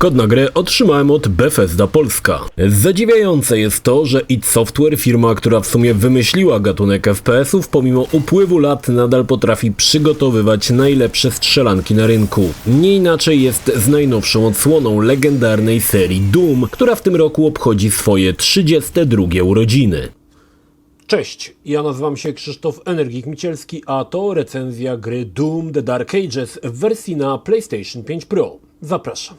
Kod na grę otrzymałem od Bethesda Polska. Zadziwiające jest to, że id Software, firma, która w sumie wymyśliła gatunek FPS-ów, pomimo upływu lat nadal potrafi przygotowywać najlepsze strzelanki na rynku. Nie inaczej jest z najnowszą odsłoną legendarnej serii Doom, która w tym roku obchodzi swoje 32 urodziny. Cześć, ja nazywam się Krzysztof Energik-Micielski, a to recenzja gry Doom The Dark Ages w wersji na PlayStation 5 Pro. Zapraszam.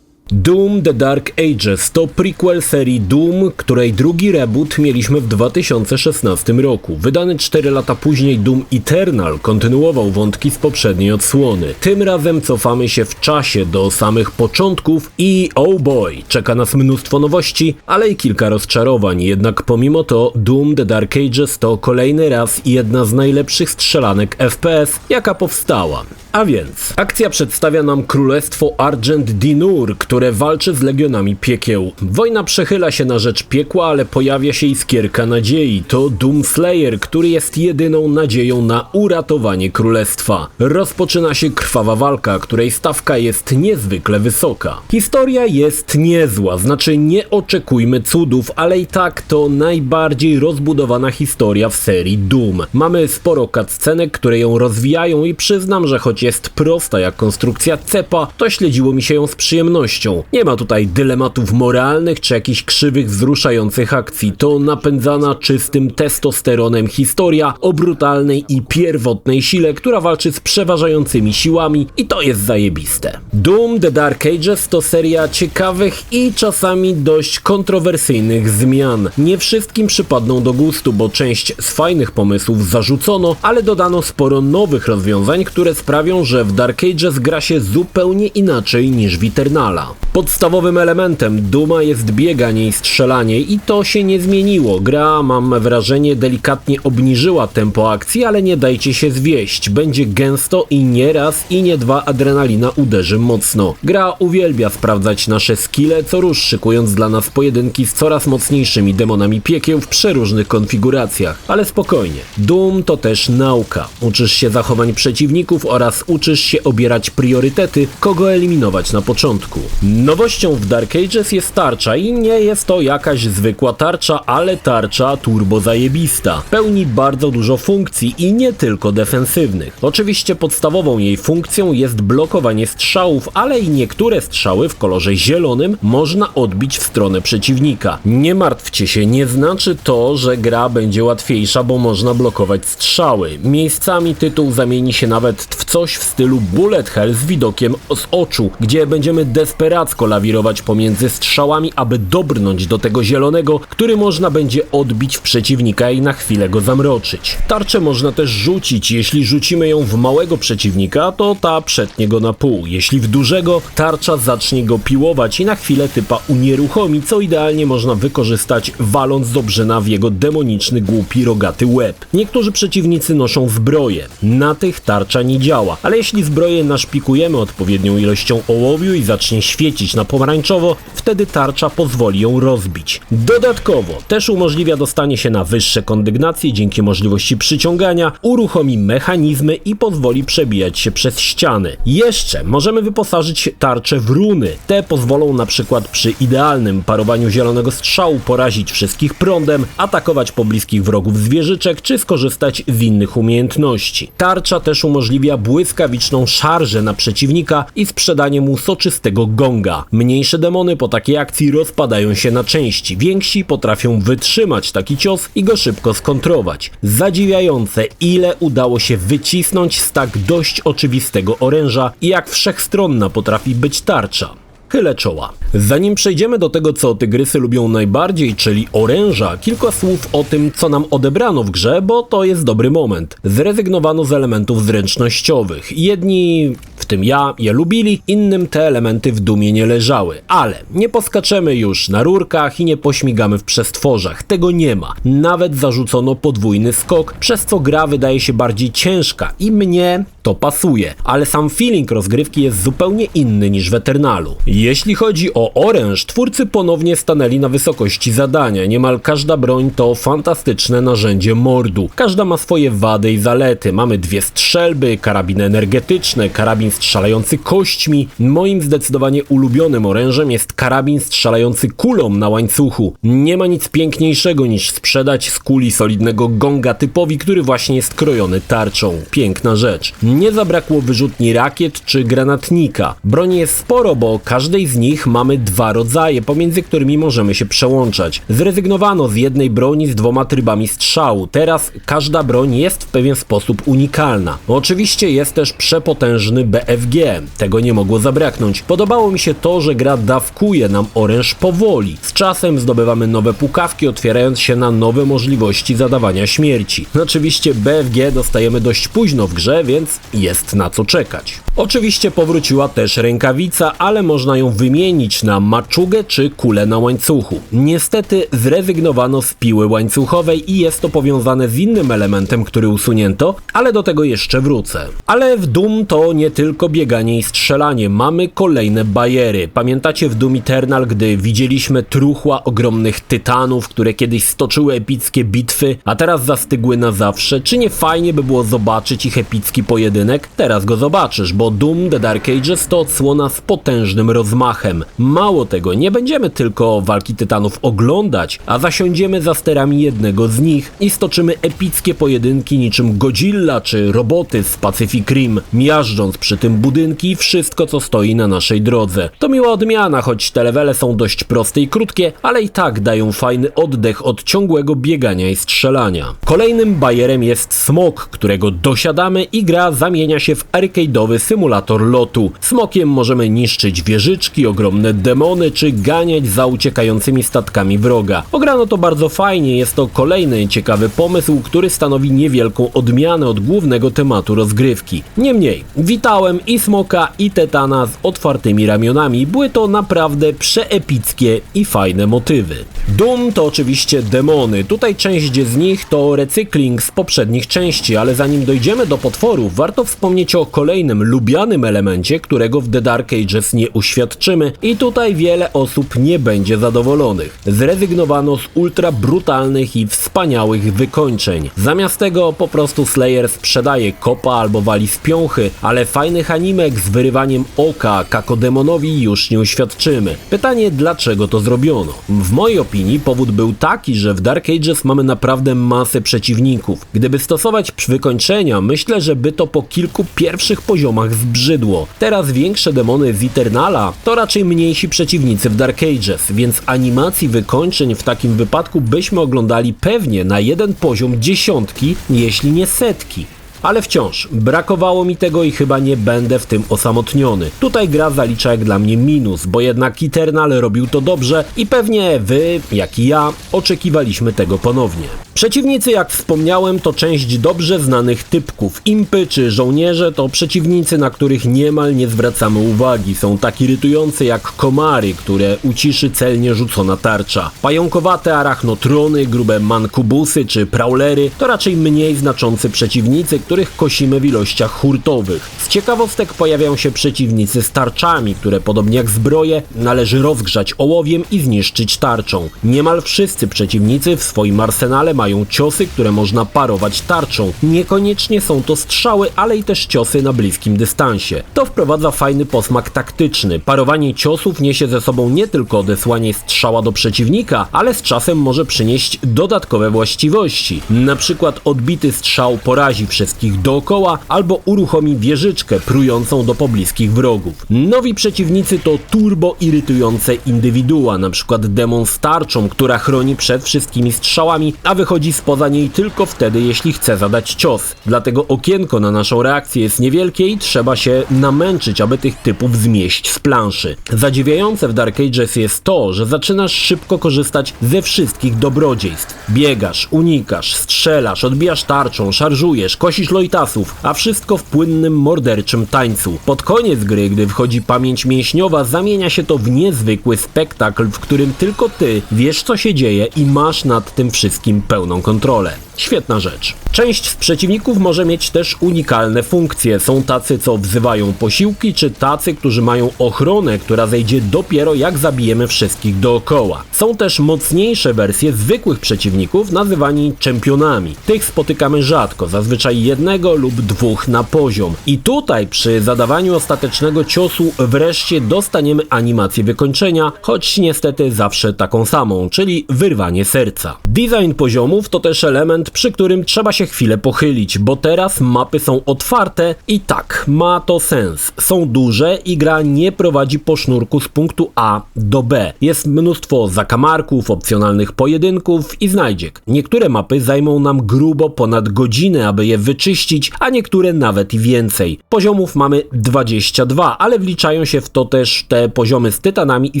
Doom The Dark Ages to prequel serii Doom, której drugi reboot mieliśmy w 2016 roku. Wydany 4 lata później Doom Eternal kontynuował wątki z poprzedniej odsłony. Tym razem cofamy się w czasie do samych początków i oh boy, czeka nas mnóstwo nowości, ale i kilka rozczarowań. Jednak pomimo to Doom The Dark Ages to kolejny raz jedna z najlepszych strzelanek FPS, jaka powstała. A więc, akcja przedstawia nam królestwo Argent Dinur, które walczy z legionami piekieł. Wojna przechyla się na rzecz piekła, ale pojawia się iskierka nadziei. To Doomslayer, który jest jedyną nadzieją na uratowanie królestwa. Rozpoczyna się krwawa walka, której stawka jest niezwykle wysoka. Historia jest niezła, znaczy nie oczekujmy cudów, ale i tak to najbardziej rozbudowana historia w serii Doom. Mamy sporo cutscenek, które ją rozwijają i przyznam, że choć jest prosta jak konstrukcja cepa, to śledziło mi się ją z przyjemnością. Nie ma tutaj dylematów moralnych czy jakichś krzywych, wzruszających akcji. To napędzana czystym testosteronem historia o brutalnej i pierwotnej sile, która walczy z przeważającymi siłami i to jest zajebiste. Doom The Dark Ages to seria ciekawych i czasami dość kontrowersyjnych zmian. Nie wszystkim przypadną do gustu, bo część z fajnych pomysłów zarzucono, ale dodano sporo nowych rozwiązań, które sprawią, że w Dark Ages gra się zupełnie inaczej niż w Eternala. Podstawowym elementem Dooma jest bieganie i strzelanie i to się nie zmieniło. Gra, mam wrażenie, delikatnie obniżyła tempo akcji, ale nie dajcie się zwieść. Będzie gęsto i nie raz i nie dwa adrenalina uderzy mocno. Gra uwielbia sprawdzać nasze skille, co rusz szykując dla nas pojedynki z coraz mocniejszymi demonami piekieł w przeróżnych konfiguracjach. Ale spokojnie. Doom to też nauka. Uczysz się zachowań przeciwników oraz uczysz się obierać priorytety, kogo eliminować na początku. Nowością w Dark Ages jest tarcza i nie jest to jakaś zwykła tarcza, ale tarcza turbo zajebista. Pełni bardzo dużo funkcji i nie tylko defensywnych. Oczywiście podstawową jej funkcją jest blokowanie strzałów, ale i niektóre strzały w kolorze zielonym można odbić w stronę przeciwnika. Nie martwcie się, nie znaczy to, że gra będzie łatwiejsza, bo można blokować strzały. Miejscami tytuł zamieni się nawet w coś w stylu bullet hell z widokiem z oczu, gdzie będziemy desperacko lawirować pomiędzy strzałami, aby dobrnąć do tego zielonego, który można będzie odbić w przeciwnika i na chwilę go zamroczyć. Tarczę można też rzucić. Jeśli rzucimy ją w małego przeciwnika, to ta przetnie go na pół. Jeśli w dużego, tarcza zacznie go piłować i na chwilę typa unieruchomi, co idealnie można wykorzystać, waląc z obrzyna w jego demoniczny, głupi, rogaty łeb. Niektórzy przeciwnicy noszą zbroje. Na tych tarcza nie działa, ale jeśli zbroję naszpikujemy odpowiednią ilością ołowiu i zacznie świecić na pomarańczowo, wtedy tarcza pozwoli ją rozbić. Dodatkowo też umożliwia dostanie się na wyższe kondygnacje dzięki możliwości przyciągania, uruchomi mechanizmy i pozwoli przebijać się przez ściany. Jeszcze możemy wyposażyć tarczę w runy. Te pozwolą na przykład przy idealnym parowaniu zielonego strzału porazić wszystkich prądem, atakować pobliskich wrogów zwierzyczek czy skorzystać z innych umiejętności. Tarcza też umożliwia błyskawiczną szarżę na przeciwnika i sprzedanie mu soczystego gonga. Mniejsze demony po takiej akcji rozpadają się na części. Więksi potrafią wytrzymać taki cios i go szybko skontrować. Zadziwiające, ile udało się wycisnąć z tak dość oczywistego oręża i jak wszechstronna potrafi być tarcza. Chylę czoła. Zanim przejdziemy do tego, co tygrysy lubią najbardziej, czyli oręża, kilka słów o tym, co nam odebrano w grze, bo to jest dobry moment. Zrezygnowano z elementów zręcznościowych. Jedni, w tym ja, je lubili, innym te elementy w Doomie nie leżały. Ale nie poskaczemy już na rurkach i nie pośmigamy w przestworzach. Tego nie ma. Nawet zarzucono podwójny skok, przez co gra wydaje się bardziej ciężka i mnie to pasuje. Ale sam feeling rozgrywki jest zupełnie inny niż w Eternalu. Jeśli chodzi o oręż, twórcy ponownie stanęli na wysokości zadania. Niemal każda broń to fantastyczne narzędzie mordu. Każda ma swoje wady i zalety. Mamy 2 strzelby, karabiny energetyczne, karabin strzelający kośćmi. Moim zdecydowanie ulubionym orężem jest karabin strzelający kulą na łańcuchu. Nie ma nic piękniejszego niż sprzedać z kuli solidnego gonga typowi, który właśnie jest krojony tarczą. Piękna rzecz. Nie zabrakło wyrzutni rakiet czy granatnika. Broni jest sporo, bo każdej z nich mamy 2 rodzaje, pomiędzy którymi możemy się przełączać. Zrezygnowano z jednej broni z 2 trybami strzału. Teraz każda broń jest w pewien sposób unikalna. Oczywiście jest też przepotężny BFG. Tego nie mogło zabraknąć. Podobało mi się to, że gra dawkuje nam oręż powoli. Z czasem zdobywamy nowe pukawki, otwierając się na nowe możliwości zadawania śmierci. Oczywiście BFG dostajemy dość późno w grze, więc jest na co czekać. Oczywiście powróciła też rękawica, ale można ją wymienić na maczugę czy kulę na łańcuchu. Niestety zrezygnowano z piły łańcuchowej i jest to powiązane z innym elementem, który usunięto, ale do tego jeszcze wrócę. Ale w Doom to nie tylko bieganie i strzelanie, mamy kolejne bariery. Pamiętacie w Doom Eternal, gdy widzieliśmy truchła ogromnych tytanów, które kiedyś stoczyły epickie bitwy, a teraz zastygły na zawsze? Czy nie fajnie by było zobaczyć ich epicki pojedynek? Teraz go zobaczysz, bo Doom The Dark Ages to odsłona z potężnym rozmachem. Mało tego, nie będziemy tylko walki tytanów oglądać, a zasiądziemy za sterami jednego z nich i stoczymy epickie pojedynki niczym Godzilla czy roboty z Pacific Rim, miażdżąc przy tym budynki i wszystko co stoi na naszej drodze. To miła odmiana, choć te levele są dość proste i krótkie, ale i tak dają fajny oddech od ciągłego biegania i strzelania. Kolejnym bajerem jest smok, którego dosiadamy i gra zamienia się w arcade'owy symulator lotu. Smokiem możemy niszczyć wieżyczki, ogromne demony czy ganiać za uciekającymi statkami wroga. Ograno to bardzo fajnie, jest to kolejny ciekawy pomysł, który stanowi niewielką odmianę od głównego tematu rozgrywki. Niemniej, witałem i smoka i tetana z otwartymi ramionami, były to naprawdę przeepickie i fajne motywy. Doom to oczywiście demony, tutaj część z nich to recykling z poprzednich części, ale zanim dojdziemy do potworów, warto wspomnieć o kolejnym lubianym elemencie, którego w The Dark Ages nie uświadczymy i tutaj wiele osób nie będzie zadowolonych. Zrezygnowano z ultra brutalnych i wspaniałych wykończeń. Zamiast tego po prostu Slayer sprzedaje kopa albo wali z piąchy, ale fajnych animek z wyrywaniem oka kakodemonowi już nie uświadczymy. Pytanie, dlaczego to zrobiono? W mojej opinii powód był taki, że w Dark Ages mamy naprawdę masę przeciwników. Gdyby stosować wykończenia, myślę, że by to po kilku pierwszych poziomach zbrzydło. Teraz większe demony z Eternala to raczej mniejsi przeciwnicy w Dark Ages, więc animacji wykończeń w takim wypadku byśmy oglądali pewnie na jeden poziom dziesiątki, jeśli nie setki. Ale wciąż, brakowało mi tego i chyba nie będę w tym osamotniony. Tutaj gra zalicza jak dla mnie minus, bo jednak Eternal robił to dobrze i pewnie wy, jak i ja, oczekiwaliśmy tego ponownie. Przeciwnicy, jak wspomniałem, to część dobrze znanych typków. Impy czy żołnierze to przeciwnicy, na których niemal nie zwracamy uwagi. Są tak irytujące jak komary, które uciszy celnie rzucona tarcza. Pająkowate arachnotrony, grube mankubusy czy prowlery to raczej mniej znaczący przeciwnicy, których kosimy w ilościach hurtowych. Z ciekawostek pojawiają się przeciwnicy z tarczami, które podobnie jak zbroje należy rozgrzać ołowiem i zniszczyć tarczą. Niemal wszyscy przeciwnicy w swoim arsenale mają ciosy, które można parować tarczą. Niekoniecznie są to strzały, ale i też ciosy na bliskim dystansie. To wprowadza fajny posmak taktyczny. Parowanie ciosów niesie ze sobą nie tylko odesłanie strzała do przeciwnika, ale z czasem może przynieść dodatkowe właściwości. Na przykład odbity strzał porazi wszystkich dookoła albo uruchomi wieżyczkę prującą do pobliskich wrogów. Nowi przeciwnicy to turbo irytujące indywidua, na przykład demon z tarczą, która chroni przed wszystkimi strzałami, a wychodzi spoza niej tylko wtedy, jeśli chce zadać cios. Dlatego okienko na naszą reakcję jest niewielkie i trzeba się namęczyć, aby tych typów zmieść z planszy. Zadziwiające w Dark Ages jest to, że zaczynasz szybko korzystać ze wszystkich dobrodziejstw. Biegasz, unikasz, strzelasz, odbijasz tarczą, szarżujesz, kosisz lojtasów, a wszystko w płynnym, morderczym tańcu. Pod koniec gry, gdy wchodzi pamięć mięśniowa, zamienia się to w niezwykły spektakl, w którym tylko ty wiesz, co się dzieje i masz nad tym wszystkim pełną kontrolę. Świetna rzecz. Część z przeciwników może mieć też unikalne funkcje. Są tacy, co wzywają posiłki, czy tacy, którzy mają ochronę, która zejdzie dopiero jak zabijemy wszystkich dookoła. Są też mocniejsze wersje zwykłych przeciwników, nazywani czempionami. Tych spotykamy rzadko, zazwyczaj jednego lub dwóch na poziom. I tutaj przy zadawaniu ostatecznego ciosu wreszcie dostaniemy animację wykończenia, choć niestety zawsze taką samą, czyli wyrwanie serca. Design poziomów to też element, przy którym trzeba się chwilę pochylić, bo teraz mapy są otwarte i tak, ma to sens. Są duże i gra nie prowadzi po sznurku z punktu A do B. Jest mnóstwo zakamarków, opcjonalnych pojedynków i znajdziek. Niektóre mapy zajmą nam grubo ponad godzinę, aby je wyczyścić, a niektóre nawet i więcej. Poziomów mamy 22, ale wliczają się w to też te poziomy z tytanami i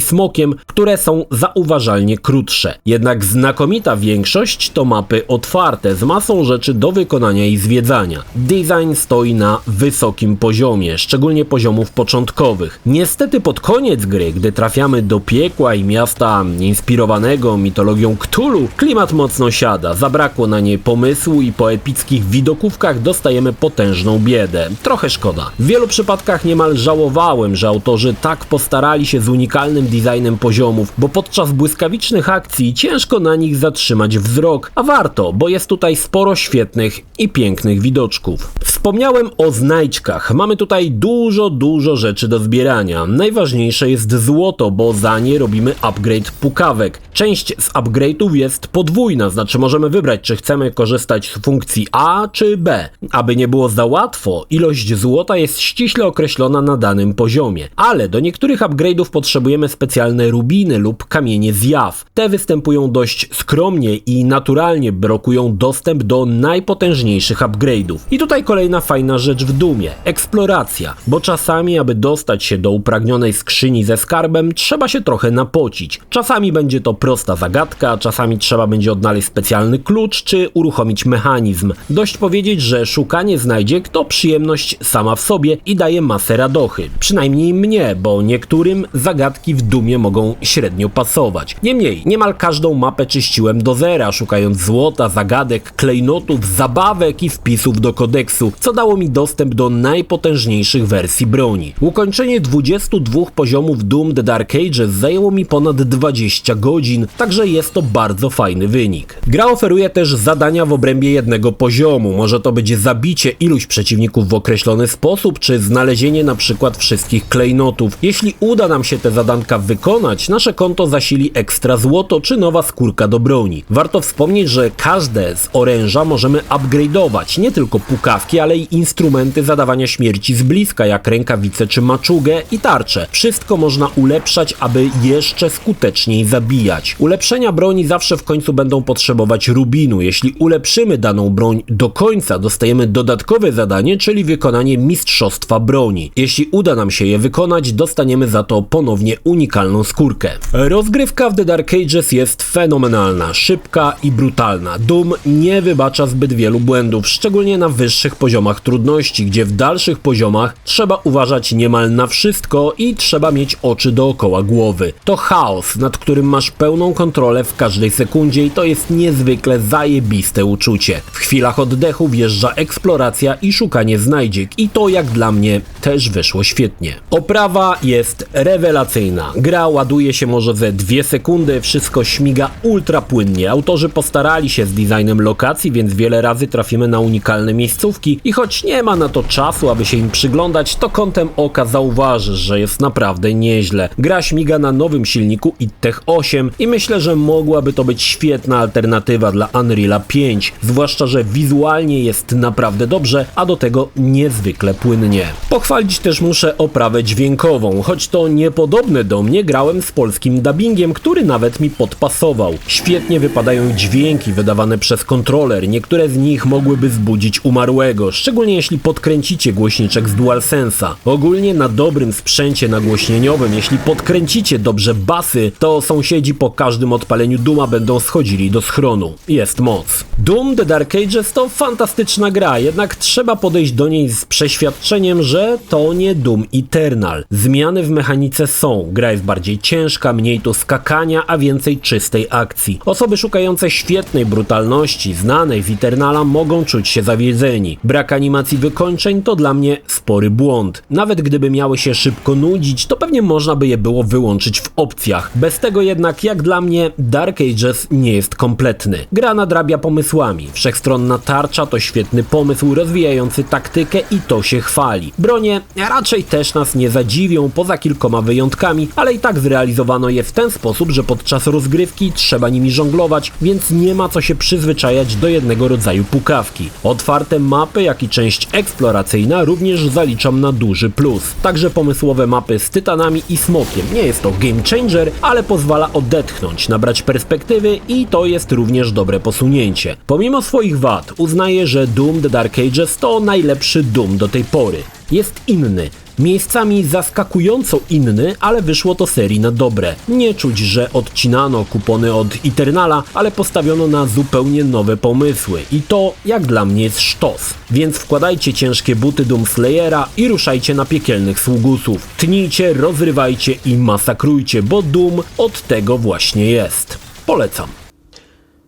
smokiem, które są zauważalnie krótsze. Jednak znakomita większość to mapy otwarte z masą rzeczy do wykonania i zwiedzania. Design stoi na wysokim poziomie, szczególnie poziomów początkowych. Niestety pod koniec gry, gdy trafiamy do piekła i miasta inspirowanego mitologią Cthulhu, klimat mocno siada, zabrakło na nie pomysłu i po epickich widokówkach dostajemy potężną biedę. Trochę szkoda. W wielu przypadkach niemal żałowałem, że autorzy tak postarali się z unikalnym designem poziomów, bo podczas błyskawicznych akcji ciężko na nich zatrzymać wzrok, a warto, bo jest tutaj sporo świetnych i pięknych widoczków. Wspomniałem o znajdźkach. Mamy tutaj dużo rzeczy do zbierania. Najważniejsze jest złoto, bo za nie robimy upgrade pukawek. Część z upgrade'ów jest podwójna, znaczy możemy wybrać, czy chcemy korzystać z funkcji A czy B. Aby nie było za łatwo, ilość złota jest ściśle określona na danym poziomie. Ale do niektórych upgrade'ów potrzebujemy specjalne rubiny lub kamienie zjaw. Te występują dość skromnie i naturalnie blokują dostęp do najpotężniejszych upgrade'ów. I tutaj kolejna fajna rzecz w Doomie. Eksploracja. Bo czasami, aby dostać się do upragnionej skrzyni ze skarbem, trzeba się trochę napocić. Czasami będzie to prosta zagadka, czasami trzeba będzie odnaleźć specjalny klucz, czy uruchomić mechanizm. Dość powiedzieć, że szukanie znajdziek to przyjemność sama w sobie i daje masę radochy. Przynajmniej mnie, bo niektórym zagadki w Doomie mogą średnio pasować. Niemniej, niemal każdą mapę czyściłem do zera, szukając złota, zagadek, klejnotów, zabawek i wpisów do kodeksu, co dało mi dostęp do najpotężniejszych wersji broni. Ukończenie 22 poziomów Doom The Dark Ages zajęło mi ponad 20 godzin, także jest to bardzo fajny wynik. Gra oferuje też zadania w obrębie jednego poziomu. Może to być zabicie iluś przeciwników w określony sposób, czy znalezienie na przykład wszystkich klejnotów. Jeśli uda nam się te zadanka wykonać, nasze konto zasili ekstra złoto, czy nowa skórka do broni. Warto wspomnieć, że każde z oręża możemy upgrade'ować, nie tylko pukawki, ale i instrumenty zadawania śmierci z bliska, jak rękawice czy maczugę i tarcze. Wszystko można ulepszać, aby jeszcze skuteczniej zabijać. Ulepszenia broni zawsze w końcu będą potrzebować rubinu. Jeśli ulepszymy daną broń do końca, dostajemy dodatkowe zadanie, czyli wykonanie mistrzostwa broni. Jeśli uda nam się je wykonać, dostaniemy za to ponownie unikalną skórkę. Rozgrywka w The Dark Ages jest fenomenalna, szybka i brutalna. Doom nie wybacza zbyt wielu błędów, szczególnie na wyższych poziomach trudności, gdzie w dalszych poziomach trzeba uważać niemal na wszystko i trzeba mieć oczy dookoła głowy. To chaos, nad którym masz pełną kontrolę w każdej sekundzie i to jest niezwykle zajebiste uczucie. W chwilach oddechu wjeżdża eksploracja i szukanie znajdziek i to jak dla mnie też wyszło świetnie. Oprawa jest rewelacyjna. Gra ładuje się może ze 2 sekundy, wszystko śmiga ultra płynnie. Autorzy postarali się z designem lokacji, więc wiele razy trafimy na unikalne miejscówki i choć nie ma na to czasu, aby się im przyglądać, to kątem oka zauważysz, że jest naprawdę nieźle. Gra śmiga na nowym silniku iTech 8 i myślę, że mogłaby to być świetna alternatywa dla Unreala 5, zwłaszcza, że wizualnie jest naprawdę dobrze, a do tego niezwykle płynnie. Pochwalić też muszę oprawę dźwiękową, choć to niepodobne do mnie, grałem z polskim dubbingiem, który nawet mi podpasował. Świetnie wypadają dźwięki wydawane przez kontroler, niektóre z nich mogłyby zbudzić umarłego, szczególnie jeśli podkręcicie głośniczek z DualSense'a. Ogólnie na dobrym sprzęcie nagłośnieniowym, jeśli podkręcicie dobrze basy, to sąsiedzi po każdym odpaleniu Dooma będą schodzili do schronu. Jest moc. Doom The Dark Ages to fantastyczna gra, jednak trzeba podejść do niej z przeświadczeniem, że to nie Doom Eternal. Zmiany w mechanice są, gra jest bardziej ciężka, mniej tu skakania, a więcej czystej akcji. Osoby szukające świetnej brutalności, znanej w Eternala, mogą czuć się zawiedzeni. Brak animacji wykończeń to dla mnie spory błąd. Nawet gdyby miały się szybko nudzić, to pewnie można by je było wyłączyć w opcjach. Bez tego jednak, jak dla mnie, Dark Ages nie jest kompletny. Gra nadrabia pomysłami. Wszechstronna tarcza to świetny pomysł rozwijający taktykę i to się chwali. Bronie raczej też nas nie zadziwią, poza kilkoma wyjątkami, ale i tak zrealizowano je w ten sposób, że podczas rozgrywki trzeba nimi żonglować, więc nie ma co się przyzwyczajać do jednego rodzaju pukawki. Otwarte mapy, jak i część eksploracyjna również zaliczam na duży plus. Także pomysłowe mapy z tytanami i smokiem. Nie jest to game changer, ale pozwala odetchnąć, nabrać perspektywy i to jest również dobre posunięcie. Pomimo swoich wad uznaję, że Doom The Dark Ages to najlepszy Doom do tej pory. Jest inny. Miejscami zaskakująco inny, ale wyszło to serii na dobre. Nie czuć, że odcinano kupony od Eternala, ale postawiono na zupełnie nowe pomysły. I to, jak dla mnie, jest sztos. Więc wkładajcie ciężkie buty Doomslayera i ruszajcie na piekielnych sługusów. Tnijcie, rozrywajcie i masakrujcie, bo Doom od tego właśnie jest. Polecam.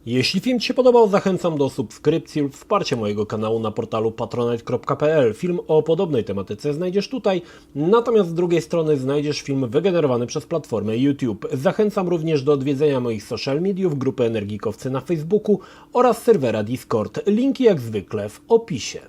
Jeśli film Ci się podobał, zachęcam do subskrypcji lub wsparcia mojego kanału na portalu patronite.pl. Film o podobnej tematyce znajdziesz tutaj, natomiast z drugiej strony znajdziesz film wygenerowany przez platformę YouTube. Zachęcam również do odwiedzenia moich social mediów, grupy Energikowcy na Facebooku oraz serwera Discord. Linki jak zwykle w opisie.